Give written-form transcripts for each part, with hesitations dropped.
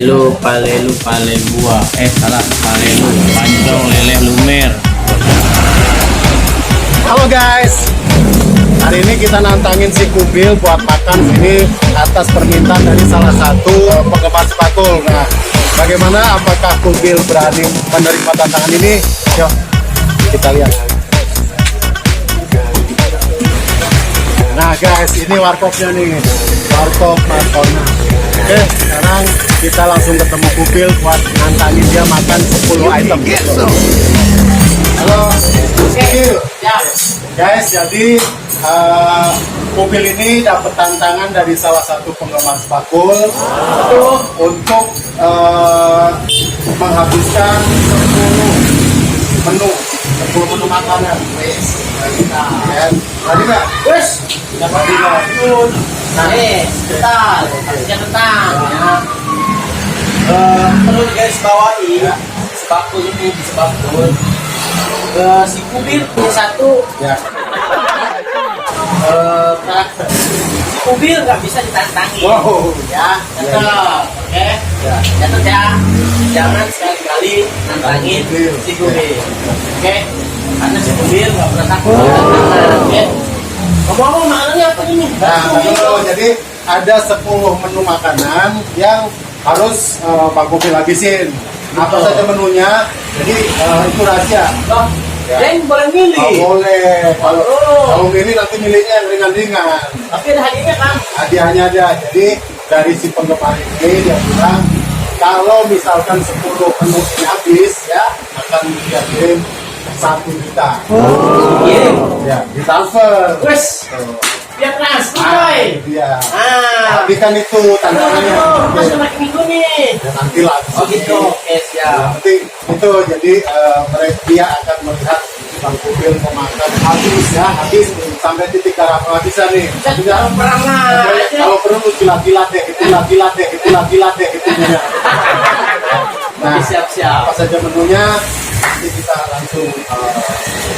Palelu pale buah salah palelu pancong lele lumer. Halo guys, hari ini kita nantangin si Kubil buat makan sini atas permintaan dari salah satu penggemar sepakul. Nah, bagaimana, apakah Kubil berani menerima tantangan ini? Yuk kita lihat. Nah guys, ini warkopnya nih, warkop Markona. Oke, sekarang kita langsung ketemu Kubil buat nantangin dia makan 10 item. Halo, Kubil. Guys, jadi Kubil ini dapat tantangan dari salah satu penggemar sepakul untuk menghabiskan 10 menu makanan. Tadi nggak? Wes, dapat juga. Nah, Bentar, tentang ya. Perlu guys bawahi sepakul ini di sepakul. Si Kubil punya satu ya. karakter. Si Kubil nggak bisa ditantangin. Wow. Ya, tetap. Oke. Catat ya. Jangan sekali-kali nantangin si Kubil. Oke. Karena si Kubil nggak pernah takut tantangan. Oke. Ngomong-ngomong makanannya apa ini? Nah, jadi ada 10 menu makanan yang harus Pak Kubil habisin. Apa saja menunya? Jadi itu rahasia. Oh, Dan boleh milih. Oh, boleh. Kalau milih nanti milihnya yang ringan-ringan. Tapi ada hadiahnya kan? Hadiahnya ada. Jadi dari si penggemar ini dia bilang kalau misalkan 10 menu ini habis ya akan dikirim 1 juta. Iya. Ya, ditransfer. Wes. Biar transfer, coy. Iya. Ah. Tapi kan itu tantangannya. Masih lagi minggu nih. Ya, nanti lah. Oh gitu. Oke, siap. Nanti itu jadi mereka dia akan melihat Bang Kubil memakan habis ya, habis sampai titik darah penghabisan nih. Kita perang lah. Kalau perlu gila-gila deh, gila-gila deh, gila-gila deh gitu ya. Nah, siap-siap. apa saja menunya nanti kita langsung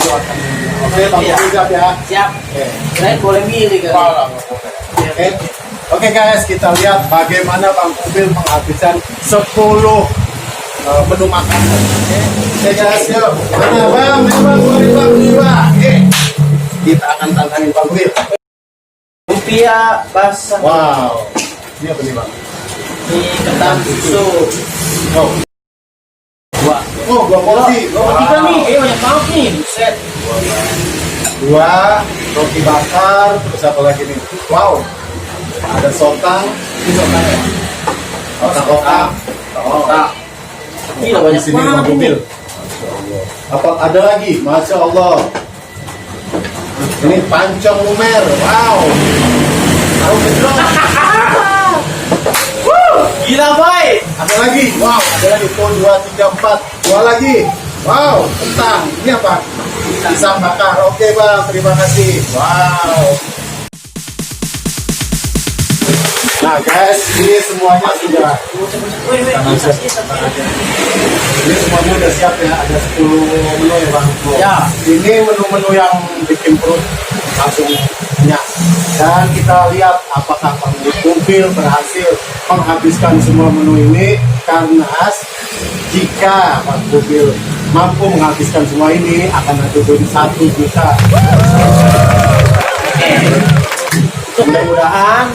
buatkan. Oke, Bang Iya. Kubil siap ya. Siap. Oke. Kalian boleh milih kan? Oke. Oke guys, kita lihat bagaimana Bang Kubil menghabiskan 10 menu makanan. Oke guys, yuk. Mana Bang? Ini Bang. Oke. Kita akan tantangin Bang Kubil. Lumpia basah. Wow. Ini apa nih Bang? Ini ketan susu. Oh, Dua. 2 porsi. Tiga nih. Banyak banget nih. Buset. 2 roti bakar, terus apa lagi nih? Wow. Ada sotang. Ini sotang ya? Otak-otak. Otak. Gila banyak Di sini Bang banget ini. Kubil. Apa ada lagi? Masya Allah. Ini pancong lumer. Wow. Tahu betul. Gila boy. Ada lagi. Wow. Ada lagi. 1, 2, 3, 4. 2 lagi. Wow. Kentang. Ini apa? Pisang bakar. Oke Bang. Terima kasih. Wow. Nah guys, ini semuanya sudah. Ini semuanya udah siap ya. Ada 10 menu ya Bang. Ya. Ini menu-menu yang bikin perut langsung kenyang. Dan kita lihat apakah Bang Kubil berhasil menghabiskan semua menu ini. Karena jika Bang Kubil mampu menghabiskan semua ini akan ada beli 1 juta. Oke. Mudah-mudahan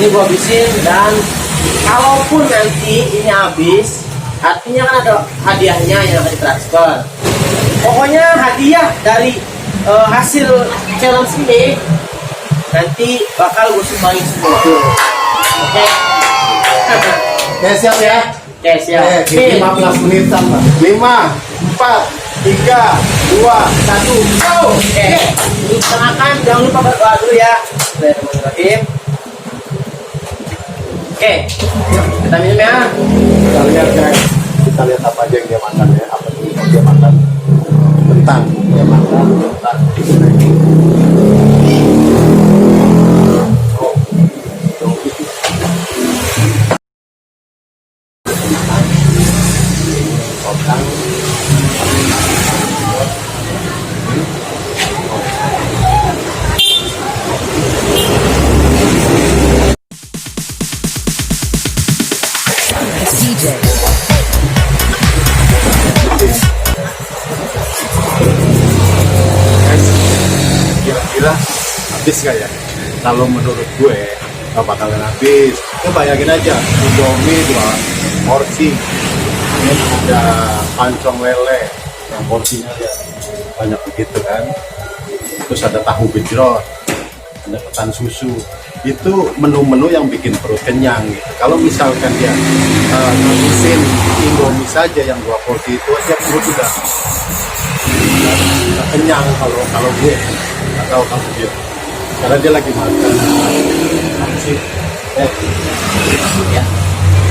ini gua habisin, dan kalaupun nanti ini habis, artinya kan ada hadiahnya yang akan ditransfer. Pokoknya hadiah dari hasil challenge ini nanti bakal gue sumbangin semua. Oke. Oke siap ya. Oke, siap. Oke, 15 menit tambah. 5, 4, 3, 2, 1, go! Oke. Dilaksanakan, jangan lupa berdoa dulu ya. Bismillahirrahmanirrahim. Oke, kita minum ya. Kita lihat guys. Kita lihat apa aja yang dia makan ya. Apa dulu yang dia makan? Kentang. Dia makan kentang. Oh. Kentang. DJ. Guys, kira-kira habis nggak ya? Kalau menurut gue nggak bakalan habis. Ya bayangin aja, Indomie 2 porsi, ini ada pancong lele yang porsinya ya banyak begitu kan. Terus ada tahu gejrot, ada ketan susu. Itu menu-menu yang bikin perut kenyang gitu. Kalau misalkan dia ngabisin Indomie saja yang 2 porsi itu aja perut udah kenyang kalau gue atau kalau dia karena dia lagi makan apa sih ya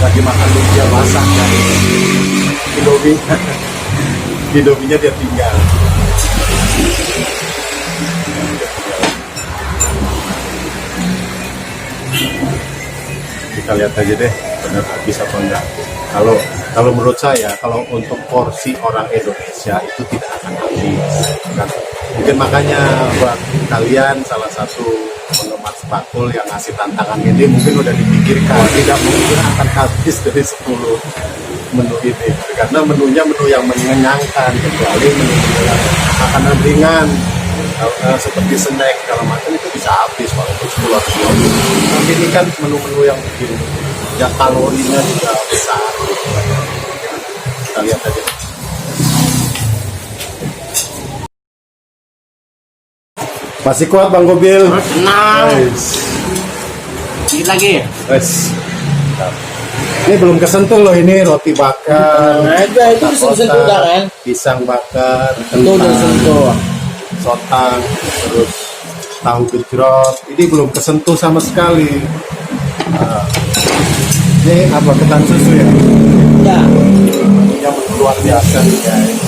lagi makan lumpia basah kan Indomie Indominya dia tinggal. Kita lihat aja deh benar habis apa enggak. Kalau menurut saya, kalau untuk porsi orang Indonesia itu tidak akan habis. Kan? Mungkin makanya buat kalian salah satu penggemar Spakul yang ngasih tantangan ini mungkin udah dipikirkan tidak mungkin akan habis dari 10 menu ini. Karena menunya menu yang mengenyangkan, kecuali menu yang makanan ringan seperti snack kalau macam itu bisa habis walaupun 10 atau 20. Tapi ini kan menu-menu yang bikin ya kalorinya juga besar. Kita lihat aja. Masih kuat Bang Gobil? Tenang. Dikit lagi. Guys. Ini belum kesentuh loh, ini roti bakar. Nah, itu disentuh udah kan? Pisang bakar, Itu udah sentuh. sotang, terus tahu gejrot. Ini belum kesentuh sama sekali. Nah, ini apa ketan susu ya? Ya. Yang luar biasa nih guys.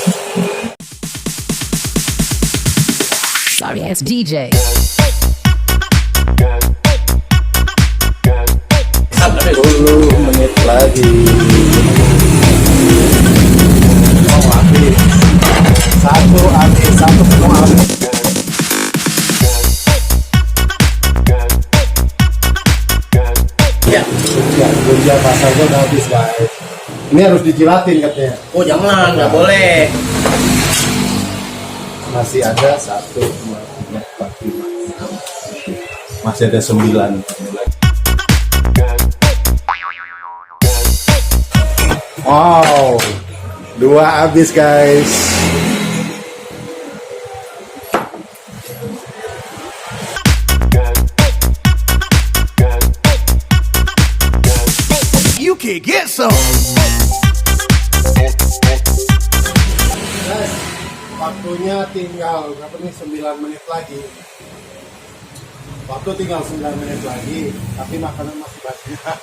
Sorry ass DJ. 10 menit lagi. Oh, habis. Satu semua habis. Ya. Gunja pasarnya udah habis guys. Ini harus dijilatin katanya. Oh jangan, nggak boleh. Masih ada 1, 2, 3, 4, 5, 6. Masih ada 9. Wow, 2 habis guys. You can get some. Guys, waktunya tinggal berapa nih? 9 menit lagi. Waktu tinggal 9 menit lagi, tapi makanan masih banyak.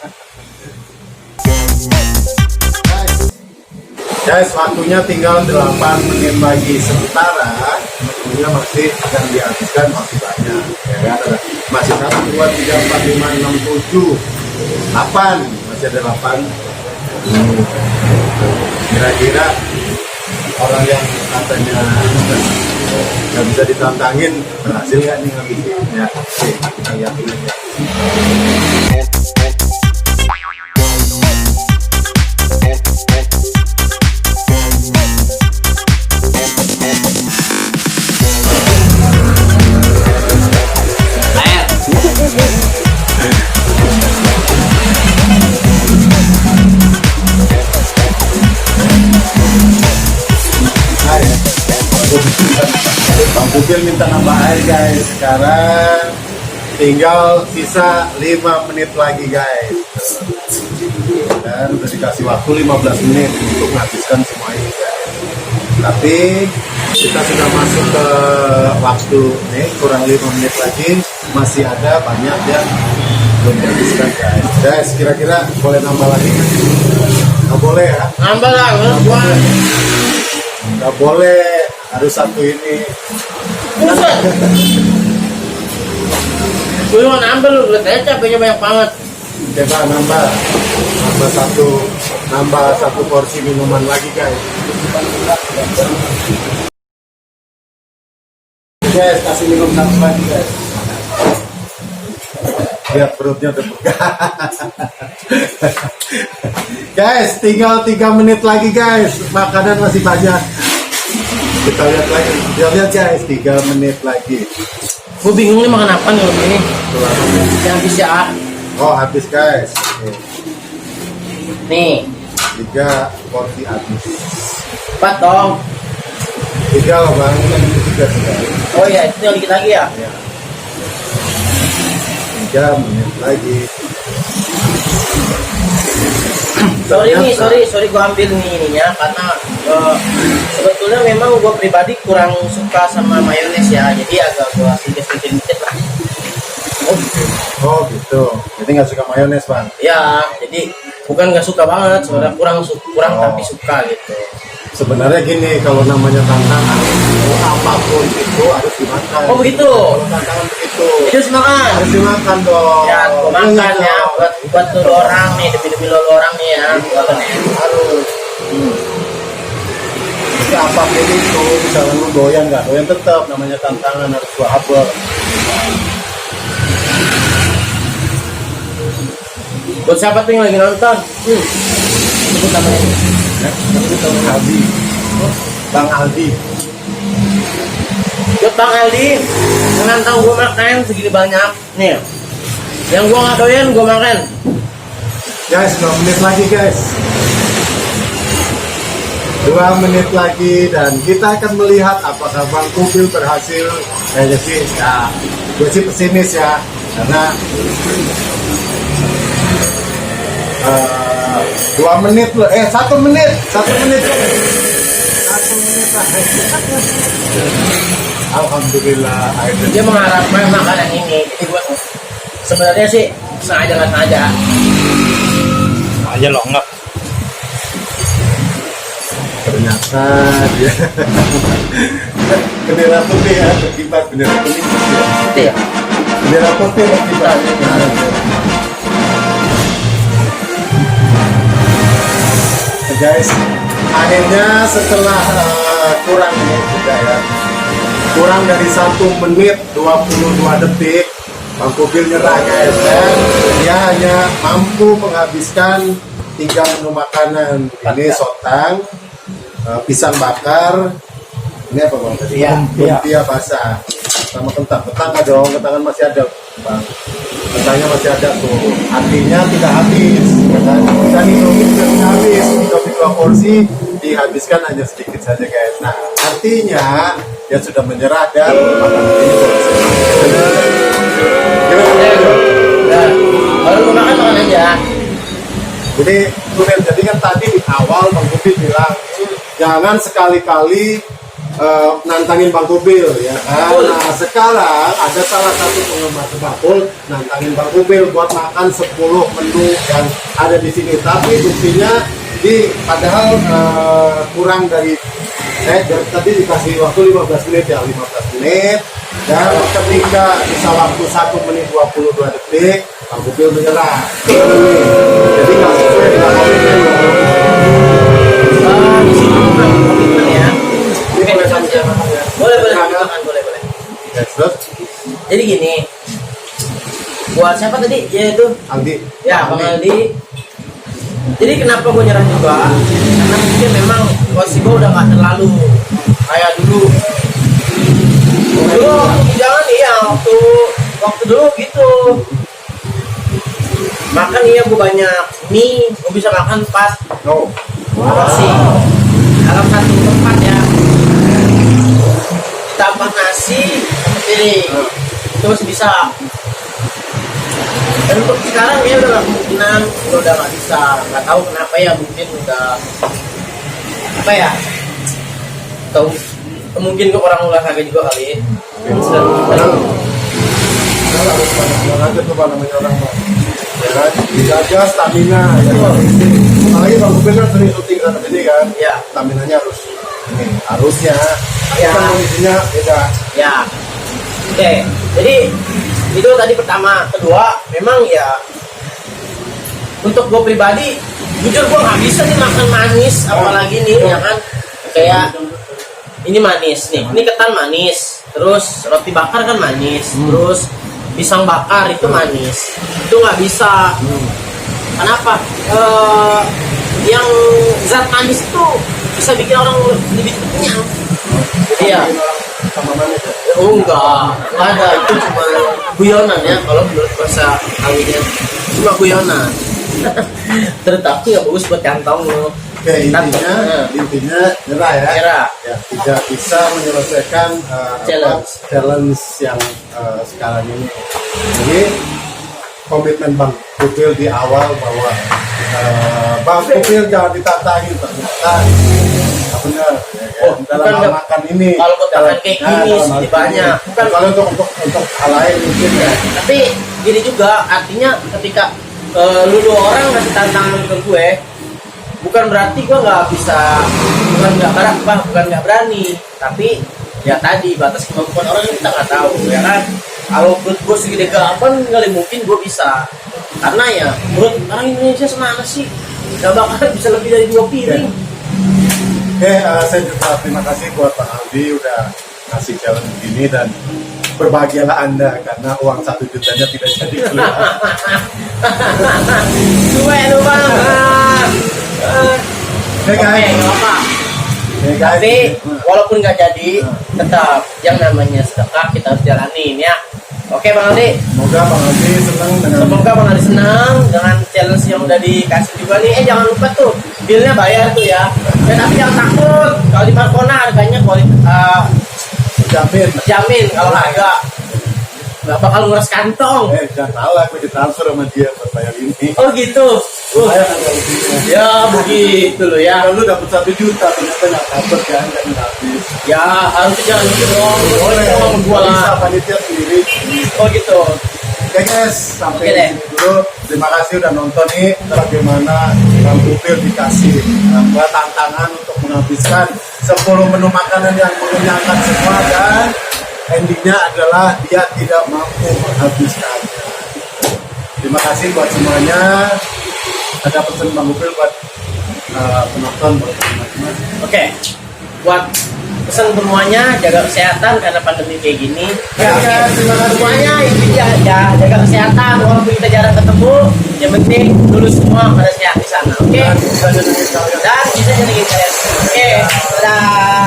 Guys, waktunya tinggal 8 menit lagi. Sementara menunya masih akan dihabiskan, masih banyak. Ya kan? Masih 1, 2, 3, 4, 5, 6, 7, 8. Masih ada 8. Kira-kira orang yang katanya nggak bisa ditantangin berhasil nggak nih ngabisin? Ya, oke, kita lihatin aja. Bang Bugil minta nambah air guys. Sekarang tinggal sisa 5 menit lagi guys. Dan udah dikasih waktu 15 menit untuk menghabiskan semua ini guys. Tapi kita sudah masuk ke waktu nih, kurang 5 menit lagi. Masih ada banyak yang belum dihabiskan guys. Guys, kira-kira boleh nambah lagi? Nggak boleh ya? Nambah lah, Nggak boleh, harus satu ini. buset. Gue mau nambah lu, lihat aja capeknya banyak banget. Coba nambah satu porsi minuman lagi guys. Guys, kasih minum satu lagi guys. Lihat perutnya terbuka. Guys, tinggal 3 menit lagi guys. Makanan masih banyak. Kita lihat lagi. Lihat guys, 3 menit lagi. Gue bingung nih makan apa nih ini. Yang habis ya. Oh, habis guys. Oke. Nih, 3 porsi habis. 4 dong. 3 loh bang, ini 3 sudah. Oh iya, itu tinggal dikit lagi ya. Ya. 3 menit lagi. Sorry nih, sorry gue ambil nih ininya karena sebetulnya memang gue pribadi kurang suka sama mayones ya, jadi agak gue sedikit lah. Oh gitu. Jadi nggak suka mayones bang? Ya, jadi bukan nggak suka banget, sebenarnya kurang Oh. tapi suka gitu. Sebenarnya gini, kalau namanya tantangan, apapun itu harus dimakan. Oh begitu. Kalau tantangan begitu, Jadi harus makan. harus dimakan dong. Ya, gue makan ya buat tuh orang nih, demi lo orang nih ya, gua makan ya. Harus. Jadi apapun itu, misalnya lu doyan nggak doyan tetap namanya tantangan harus gua habel. Buat siapa tuh yang lagi nonton? Sebut namanya. Bang Aldi. Bang Aldi. Buat Bang Aldi, jangan tahu gue makan segini banyak nih. Yang gue nggak doyan gue makan. Guys, 2 menit lagi guys. 2 menit lagi dan kita akan melihat apakah Bang Kubil berhasil. Kayaknya sih, ya, gue sih pesimis ya, karena 2 menit loh, 1 menit, 1 menit, 1 menit lah. Alhamdulillah, akhirnya. Dia mengharapkan makanan ini, jadi gue sebenarnya sih sengaja nggak sengaja. Aja loh enggak. Ternyata dia bendera putih ya, berkibar bendera putih. Gitu ya. Bendera putih berkibar. Guys, akhirnya setelah kurang ini juga ya, kurang dari 1 menit 22 detik, Bang Kubil nyerah guys, dan dia hanya mampu menghabiskan 3 menu makanan. Ini sotang, pisang bakar, ini apa bang? Lumpia basah, sama kentang. Kentang nggak dong, kentangan masih ada bang. Kentangnya masih ada tuh, artinya tidak habis, ya kan? Dan Indomie juga tidak habis, Indomie 2 porsi dihabiskan hanya sedikit saja guys. Nah, artinya dia sudah menyerah dan makanan ini selesai. Gimana? Nah, kalau lu makan aja. Jadi Kubil, jadi kan tadi di awal Bang Kubil bilang jangan sekali-kali nantangin Bang Kubil ya kan. Nah sekarang ada salah satu penggemar bakul nantangin Bang Kubil buat makan 10 menu yang ada di sini, tapi buktinya padahal kurang dari tadi dikasih waktu 15 menit ya, 15 menit, dan ketika bisa waktu 1 menit 22 detik Bang Kubil menyerah. Jadi nggak sesuai dengan komitmen. Di sini bukan komitmen ya. Ini boleh saja. Boleh makan, boleh. Ya, terus Jadi gini, buat siapa tadi? Ya itu, Aldi. ya Bang Aldi. Jadi kenapa gue nyerah juga? Karena mungkin memang posisi gue udah gak terlalu kayak dulu. Dulu jangan iya waktu dulu gitu. Makan iya gue banyak mie, gue bisa makan 4 No. porsi dalam satu tempat ya. Tambah nasi, sama piring, itu masih bisa. Dan untuk sekarang ya udah gak kemungkinan, udah gak bisa. Gak tahu kenapa ya, mungkin udah apa ya? Tahu mungkin ke orang olahraga juga kali. Orang harus banyak olahraga tuh Pak, namanya orang Pak. Ya kan, dijaga stamina ya. Apalagi Bang Kubil kan sering syuting sana sini kan. Ya. Staminanya harusnya. Ya. Kan kondisinya beda. Ya, oke. Jadi itu tadi pertama, kedua, memang ya untuk gue pribadi, jujur gue nggak bisa nih makan manis, apalagi nih ya kan, kayak ini manis nih, ini ketan manis, terus roti bakar kan manis, terus pisang bakar itu manis, itu nggak bisa. Kenapa? Yang zat manis itu bisa bikin orang lebih kenyang. Iya. Sama manis ya? Oh enggak ada, itu cuma guyonan ya kalau menurut bahasa kalinya, cuma guyonan. Tetapi ya bagus buat kantong lo. Oke, intinya nyerah ya. Nyerah. Ya, tidak bisa menyelesaikan challenge yang sekarang ini. Jadi komitmen Bang Pupil di awal bahwa Bang Pupil jangan ditantangin, ternyata benar. Oh, dalam makan ini. Kalau buat makan kayak gini sih banyak. Bukan kalau untuk hal lain mungkin ya. Tapi gini juga, artinya ketika lu dua orang ngasih tantangan ke gue, bukan berarti gue nggak bisa, bukan nggak berani, tapi ya tadi batas kemampuan orang yang kita nggak tahu ya kan. Kalau perut gue segede gaban kali mungkin gue bisa, karena ya perut orang Indonesia semana sih nggak bakal bisa lebih dari 2 piring. Oke, saya juga terima kasih buat Pak Aldi udah ngasih challenge begini, dan berbahagialah Anda karena uang 1 jutanya tidak jadi keluar. Gue lu bang. Oke guys. Nggak apa. Oke guys. Tapi walaupun nggak jadi, tetap yang namanya sedekah kita harus jalanin ya. Oke Bang Aldi. Semoga Bang Aldi senang dengan Semoga Bang Aldi senang dengan challenge yang udah dikasih juga nih. Jangan lupa tuh bilnya bayar tuh ya. Tapi jangan takut, kalau di Markona harganya jamin kalau harga nggak bakal nguras kantong. jangan salah, aku ditransfer sama dia buat bayar ini. Oh gitu. Saya ada lebihnya. Ya begitu loh ya. Kalau lu dapat 1 juta ternyata nggak dapat kan, dan habis. Ya harusnya jangan gitu dong. Boleh, Gua bisa panitia sendiri. Oh gitu. Oke guys, sampai Oke deh. di sini dulu. Terima kasih udah nonton nih bagaimana Bang Pupil dikasih tantangan untuk menghabiskan 10 menu makanan yang mengenyangkan semua, dan endingnya adalah dia tidak mampu menghabiskannya. Terima kasih buat semuanya. Ada pesan Bang Pupil buat penonton, buat teman-teman. Oke. Buat pesan semuanya, jaga kesehatan karena pandemi kayak gini. Ya, terima kasih. Semuanya intinya ya jaga kesehatan walaupun kita jarang ketemu. Yang penting dulu semua pada sehat di sana. Oke. Dan bisa jadi kalian. Dan bisa jadi kalian. Oke. Dadah.